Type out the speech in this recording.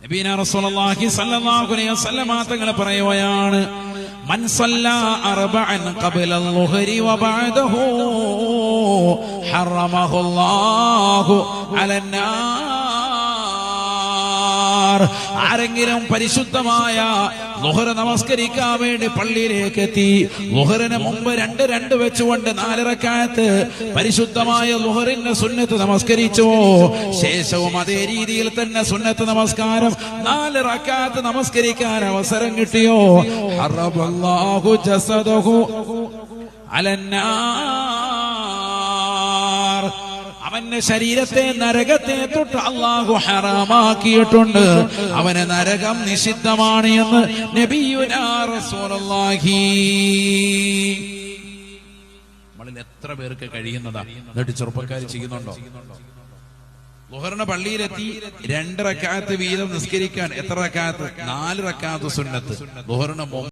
നബിന റസൂലുള്ളാഹി സ്വല്ലല്ലാഹു അലൈഹി വസല്ലം തങ്ങൾ പറയുകയാണ്, മൻ സല്ലാ അർബഅൻ ഖബ്ല അൽ-ളുഹരി വ ബഅദഹു ഹറമഹുല്ലാഹു അലന്നാർ. ആരെങ്കിലും പരിശുദ്ധമായ ളുഹർ നമസ്കരിക്കാൻ വേണ്ടി പള്ളിയിലേക്ക് എത്തി, ളുഹറിന് മുമ്പ് 2 വെച്ചുകൊണ്ട് 4 റക്അത്ത് പരിശുദ്ധമായ ളുഹറിന്റെ സുന്നത്ത് നമസ്കരിച്ചു, ശേഷവും അതേ രീതിയിൽ തന്നെ സുന്നത്ത് നമസ്കാരം 4 റക്അത്ത് നമസ്കരിക്കാൻ അവസരം കിട്ടിയോ, ഹറബല്ലാഹു ജസദഹു അലന്നാർ. അവന്റെ ശരീരത്തെ നരകത്തെ തൊട്ട് അല്ലാഹു ഹറാമാക്കിയിട്ടുണ്ട്, അവന് നരകം നിഷിദ്ധമാണ് എന്ന് നബിയുനാ റസൂലുള്ളാഹി. നമ്മളിൽ എത്ര പേർക്ക് കഴിയുന്നതാ? എന്നിട്ട് ചെറുപ്പക്കാർ ചെയ്യുന്നുണ്ടോ? ളുഹറിന്റെ പള്ളിയിലെത്തി 2 റക്അത്ത് വീതം നിസ്കരിക്കാൻ എത്ര റക്അത്ത്? 4 റക്അത്ത് സുന്നത്ത്. ളുഹറിന്